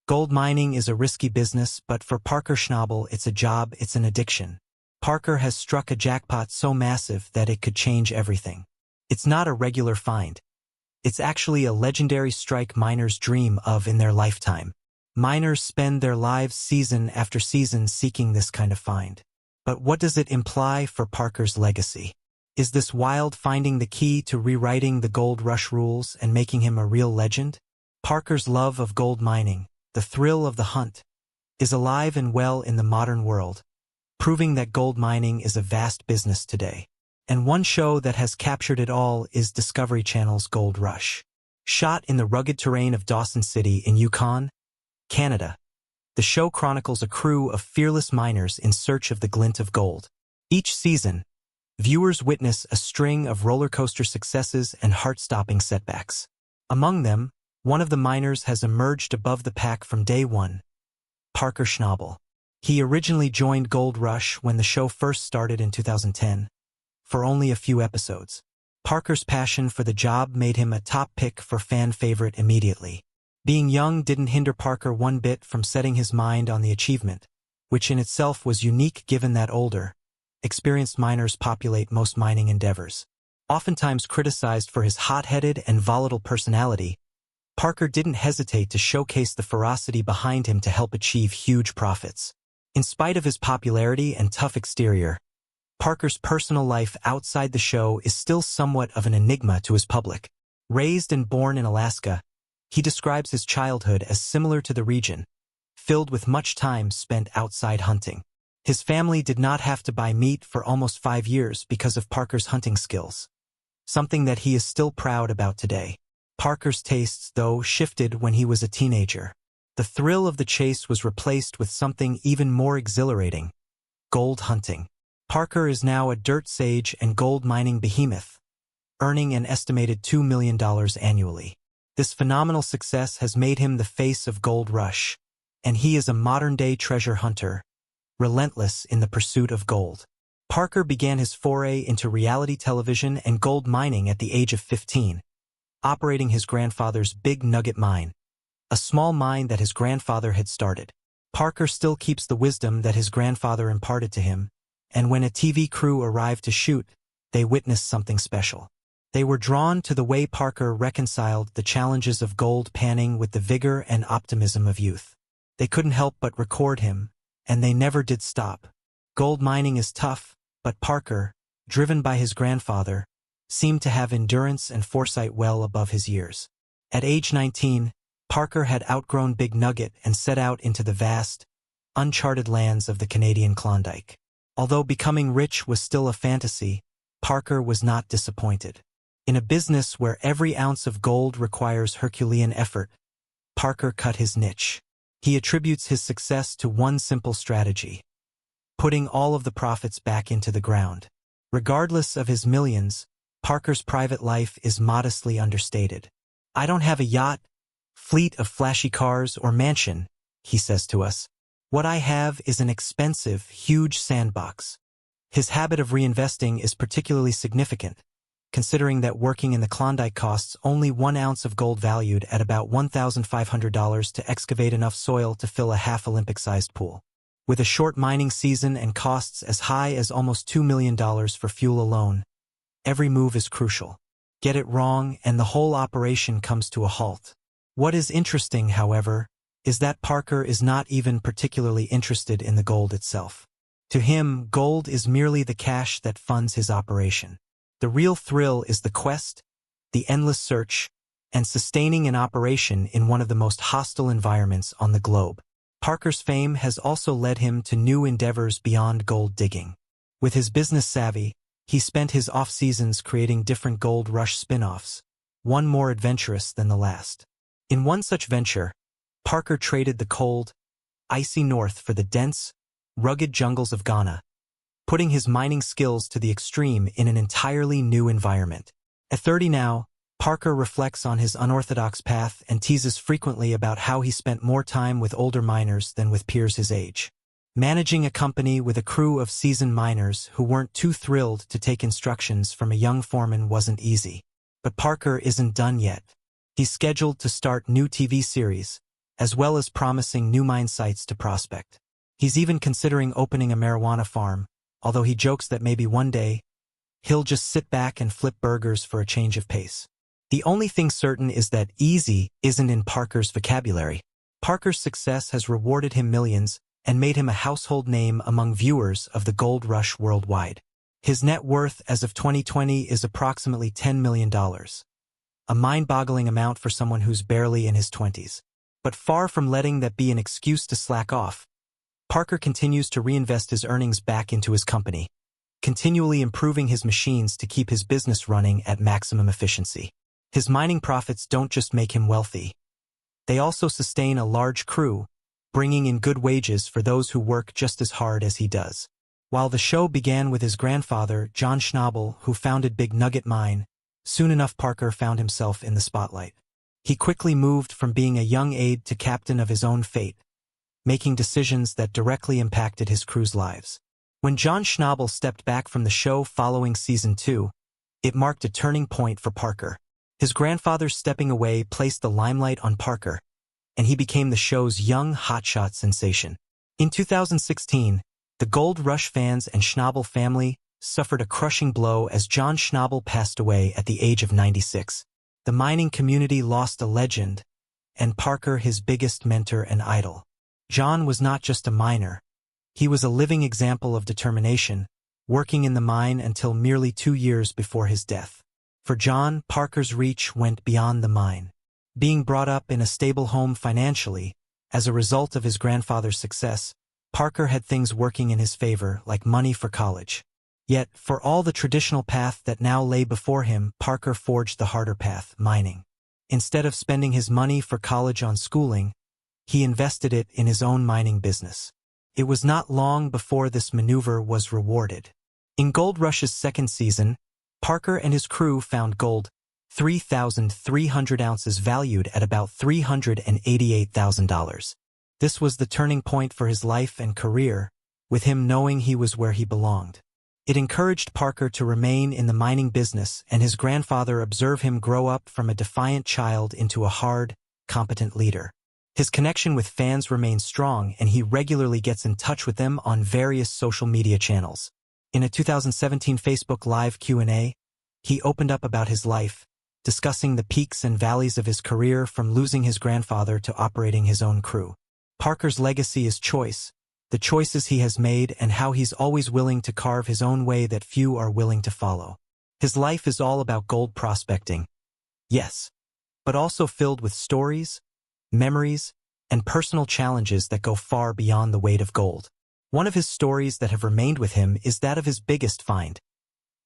Gold mining is a risky business, but for Parker Schnabel, it's a job, it's an addiction. Parker has struck a jackpot so massive that it could change everything. It's not a regular find. It's actually a legendary strike miners dream of in their lifetime. Miners spend their lives season after season seeking this kind of find. But what does it imply for Parker's legacy? Is this wild finding the key to rewriting the gold rush rules and making him a real legend? Parker's love of gold mining, the thrill of the hunt, is alive and well in the modern world, proving that gold mining is a vast business today. And one show that has captured it all is Discovery Channel's Gold Rush. Shot in the rugged terrain of Dawson City in Yukon, Canada, the show chronicles a crew of fearless miners in search of the glint of gold. Each season, viewers witness a string of roller coaster successes and heart-stopping setbacks. Among them, one of the miners has emerged above the pack from day one, Parker Schnabel. He originally joined Gold Rush when the show first started in 2010, for only a few episodes. Parker's passion for the job made him a top pick for fan favorite immediately. Being young didn't hinder Parker one bit from setting his mind on the achievement, which in itself was unique given that older, experienced miners populate most mining endeavors. Oftentimes criticized for his hot-headed and volatile personality, Parker didn't hesitate to showcase the ferocity behind him to help achieve huge profits. In spite of his popularity and tough exterior, Parker's personal life outside the show is still somewhat of an enigma to his public. Raised and born in Alaska, he describes his childhood as similar to the region, filled with much time spent outside hunting. His family did not have to buy meat for almost 5 years because of Parker's hunting skills, something that he is still proud about today. Parker's tastes, though, shifted when he was a teenager. The thrill of the chase was replaced with something even more exhilarating: gold hunting. Parker is now a dirt sage and gold mining behemoth, earning an estimated $2 million annually. This phenomenal success has made him the face of Gold Rush, and he is a modern-day treasure hunter, relentless in the pursuit of gold. Parker began his foray into reality television and gold mining at the age of 15, operating his grandfather's Big Nugget mine, a small mine that his grandfather had started. Parker still keeps the wisdom that his grandfather imparted to him, and when a TV crew arrived to shoot, they witnessed something special. They were drawn to the way Parker reconciled the challenges of gold panning with the vigor and optimism of youth. They couldn't help but record him, and they never did stop. Gold mining is tough, but Parker, driven by his grandfather, seemed to have endurance and foresight well above his years. At age 19, Parker had outgrown Big Nugget and set out into the vast, uncharted lands of the Canadian Klondike. Although becoming rich was still a fantasy, Parker was not disappointed. In a business where every ounce of gold requires Herculean effort, Parker cut his niche. He attributes his success to one simple strategy: putting all of the profits back into the ground. Regardless of his millions, Parker's private life is modestly understated. "I don't have a yacht, fleet of flashy cars, or mansion," he says to us. "What I have is an expensive, huge sandbox." His habit of reinvesting is particularly significant, considering that working in the Klondike costs only 1 ounce of gold valued at about $1,500 to excavate enough soil to fill a half-Olympic-sized pool. With a short mining season and costs as high as almost $2 million for fuel alone, every move is crucial. Get it wrong, and the whole operation comes to a halt. What is interesting, however, is that Parker is not even particularly interested in the gold itself. To him, gold is merely the cash that funds his operation. The real thrill is the quest, the endless search, and sustaining an operation in one of the most hostile environments on the globe. Parker's fame has also led him to new endeavors beyond gold digging. With his business savvy, he spent his off-seasons creating different Gold Rush spin-offs, one more adventurous than the last. In one such venture, Parker traded the cold, icy north for the dense, rugged jungles of Ghana, putting his mining skills to the extreme in an entirely new environment. At 30 now, Parker reflects on his unorthodox path and teases frequently about how he spent more time with older miners than with peers his age. Managing a company with a crew of seasoned miners who weren't too thrilled to take instructions from a young foreman wasn't easy. But Parker isn't done yet. He's scheduled to start new TV series, as well as promising new mine sites to prospect. He's even considering opening a marijuana farm, although he jokes that maybe one day, he'll just sit back and flip burgers for a change of pace. The only thing certain is that easy isn't in Parker's vocabulary. Parker's success has rewarded him millions and made him a household name among viewers of the gold rush worldwide. His net worth as of 2020 is approximately $10 million, a mind-boggling amount for someone who's barely in his 20s. But far from letting that be an excuse to slack off, Parker continues to reinvest his earnings back into his company, continually improving his machines to keep his business running at maximum efficiency. His mining profits don't just make him wealthy. They also sustain a large crew, bringing in good wages for those who work just as hard as he does. While the show began with his grandfather, John Schnabel, who founded Big Nugget Mine, soon enough Parker found himself in the spotlight. He quickly moved from being a young aide to captain of his own fate, making decisions that directly impacted his crew's lives. When John Schnabel stepped back from the show following Season 2, it marked a turning point for Parker. His grandfather's stepping away placed the limelight on Parker, and he became the show's young hotshot sensation. In 2016, the Gold Rush fans and Schnabel family suffered a crushing blow as John Schnabel passed away at the age of 96. The mining community lost a legend, and Parker his biggest mentor and idol. John was not just a miner. He was a living example of determination, working in the mine until merely 2 years before his death. For John, Parker's reach went beyond the mine. Being brought up in a stable home financially, as a result of his grandfather's success, Parker had things working in his favor, like money for college. Yet, for all the traditional path that now lay before him, Parker forged the harder path, mining. Instead of spending his money for college on schooling, he invested it in his own mining business. It was not long before this maneuver was rewarded. In Gold Rush's second season, Parker and his crew found gold, 3,300 ounces valued at about $388,000. This was the turning point for his life and career, with him knowing he was where he belonged. It encouraged Parker to remain in the mining business, and his grandfather observed him grow up from a defiant child into a hard, competent leader. His connection with fans remains strong, and he regularly gets in touch with them on various social media channels. In a 2017 Facebook Live Q&A, he opened up about his life, discussing the peaks and valleys of his career from losing his grandfather to operating his own crew. Parker's legacy is choice, the choices he has made and how he's always willing to carve his own way that few are willing to follow. His life is all about gold prospecting, yes, but also filled with stories, memories, and personal challenges that go far beyond the weight of gold. One of his stories that have remained with him is that of his biggest find,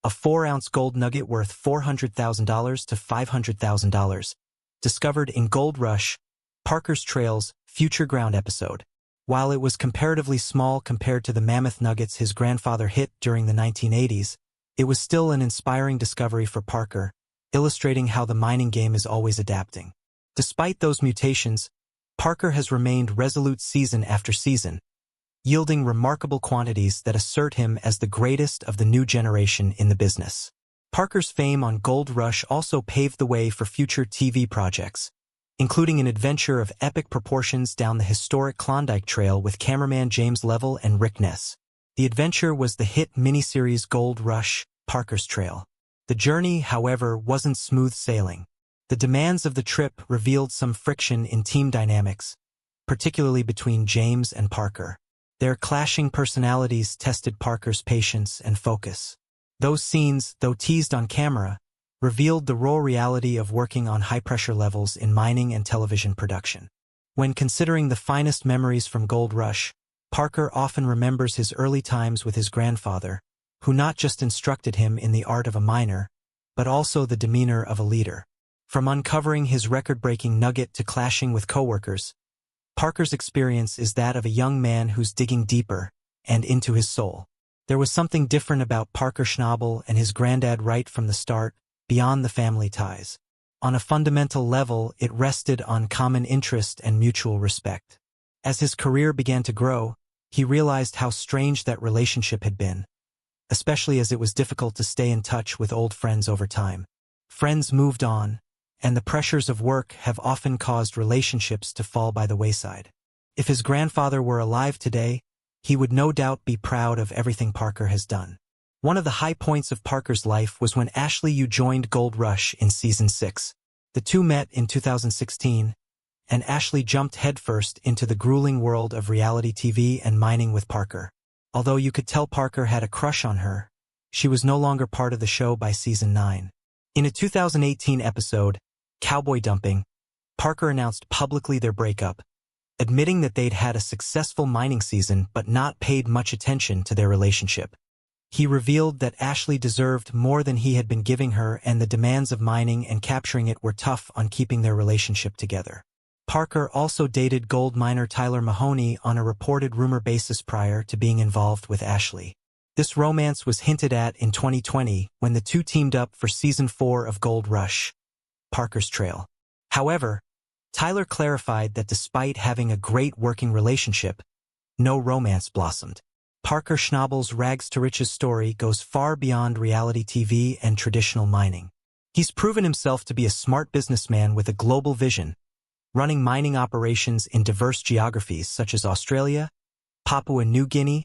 a 4-ounce gold nugget worth $400,000 to $500,000, discovered in Gold Rush, Parker's Trail's Future Ground episode. While it was comparatively small compared to the mammoth nuggets his grandfather hit during the 1980s, it was still an inspiring discovery for Parker, illustrating how the mining game is always adapting. Despite those mutations, Parker has remained resolute season after season, yielding remarkable quantities that assert him as the greatest of the new generation in the business. Parker's fame on Gold Rush also paved the way for future TV projects, including an adventure of epic proportions down the historic Klondike Trail with cameraman James Level and Rick Ness. The adventure was the hit miniseries Gold Rush, Parker's Trail. The journey, however, wasn't smooth sailing. The demands of the trip revealed some friction in team dynamics, particularly between James and Parker. Their clashing personalities tested Parker's patience and focus. Those scenes, though teased on camera, revealed the raw reality of working on high-pressure levels in mining and television production. When considering the finest memories from Gold Rush, Parker often remembers his early times with his grandfather, who not just instructed him in the art of a miner, but also the demeanor of a leader. From uncovering his record-breaking nugget to clashing with coworkers, Parker's experience is that of a young man who's digging deeper and into his soul. There was something different about Parker Schnabel and his granddad right from the start, beyond the family ties. On a fundamental level, it rested on common interest and mutual respect. As his career began to grow, he realized how strange that relationship had been, especially as it was difficult to stay in touch with old friends over time. Friends moved on, and the pressures of work have often caused relationships to fall by the wayside. If his grandfather were alive today, he would no doubt be proud of everything Parker has done. One of the high points of Parker's life was when Ashley Yu joined Gold Rush in Season 6. The two met in 2016, and Ashley jumped headfirst into the grueling world of reality TV and mining with Parker. Although you could tell Parker had a crush on her, she was no longer part of the show by Season 9. In a 2018 episode, Cowboy Dumping, Parker announced publicly their breakup, admitting that they'd had a successful mining season but not paid much attention to their relationship. He revealed that Ashley deserved more than he had been giving her, and the demands of mining and capturing it were tough on keeping their relationship together. Parker also dated gold miner Tyler Mahoney on a reported rumor basis prior to being involved with Ashley. This romance was hinted at in 2020 when the two teamed up for Season 4 of Gold Rush, Parker's Trail. However, Tyler clarified that despite having a great working relationship, no romance blossomed. Parker Schnabel's rags to riches story goes far beyond reality TV and traditional mining. He's proven himself to be a smart businessman with a global vision, running mining operations in diverse geographies such as Australia, Papua New Guinea,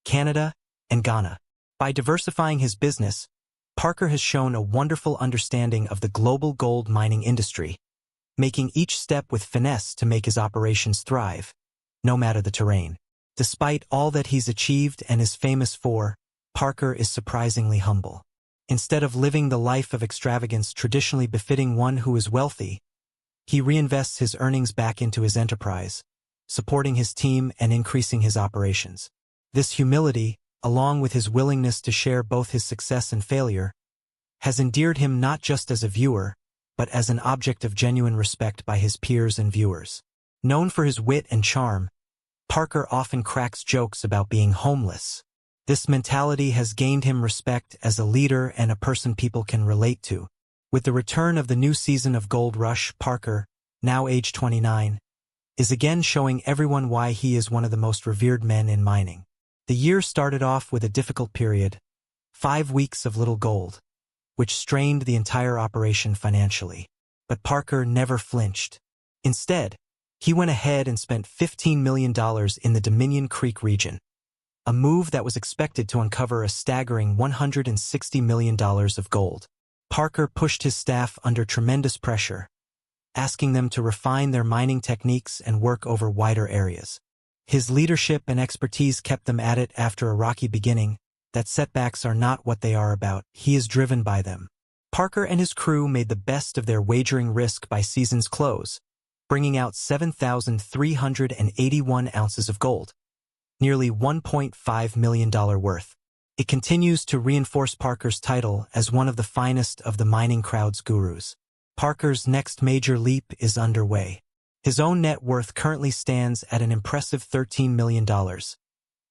Canada, and Ghana. By diversifying his business, Parker has shown a wonderful understanding of the global gold mining industry, making each step with finesse to make his operations thrive, no matter the terrain. Despite all that he's achieved and is famous for, Parker is surprisingly humble. Instead of living the life of extravagance traditionally befitting one who is wealthy, he reinvests his earnings back into his enterprise, supporting his team and increasing his operations. This humility, along with his willingness to share both his success and failure, has endeared him not just as a viewer, but as an object of genuine respect by his peers and viewers. Known for his wit and charm, Parker often cracks jokes about being homeless. This mentality has gained him respect as a leader and a person people can relate to. With the return of the new season of Gold Rush, Parker, now age 29, is again showing everyone why he is one of the most revered men in mining. The year started off with a difficult period, 5 weeks of little gold, which strained the entire operation financially. But Parker never flinched. Instead, he went ahead and spent $15 million in the Dominion Creek region, a move that was expected to uncover a staggering $160 million of gold. Parker pushed his staff under tremendous pressure, asking them to refine their mining techniques and work over wider areas. His leadership and expertise kept them at it after a rocky beginning. That setbacks are not what they are about. He is driven by them. Parker and his crew made the best of their wagering risk by season's close, bringing out 7,381 ounces of gold, nearly $1.5 million worth. It continues to reinforce Parker's title as one of the finest of the mining crowd's gurus. Parker's next major leap is underway. His own net worth currently stands at an impressive $13 million,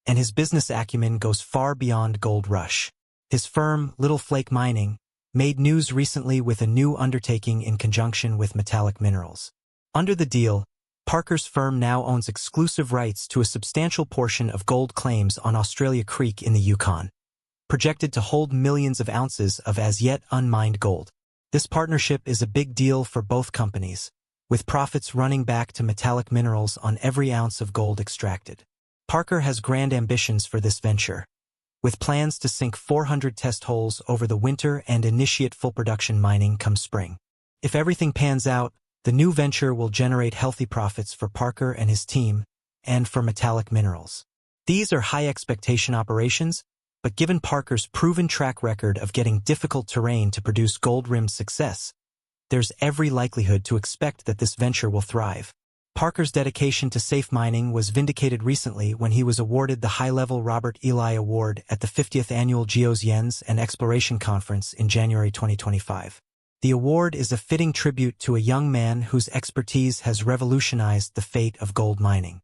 and his business acumen goes far beyond Gold Rush. His firm, Little Flake Mining, made news recently with a new undertaking in conjunction with Metallic Minerals. Under the deal, Parker's firm now owns exclusive rights to a substantial portion of gold claims on Australia Creek in the Yukon, projected to hold millions of ounces of as-yet unmined gold. This partnership is a big deal for both companies, with profits running back to Metallic Minerals on every ounce of gold extracted. Parker has grand ambitions for this venture, with plans to sink 400 test holes over the winter and initiate full production mining come spring. If everything pans out, the new venture will generate healthy profits for Parker and his team, and for Metallic Minerals. These are high-expectation operations, but given Parker's proven track record of getting difficult terrain to produce gold-rimmed success, there's every likelihood to expect that this venture will thrive. Parker's dedication to safe mining was vindicated recently when he was awarded the high-level Robert Ely Award at the 50th Annual Geosciences and Exploration Conference in January 2025. The award is a fitting tribute to a young man whose expertise has revolutionized the fate of gold mining.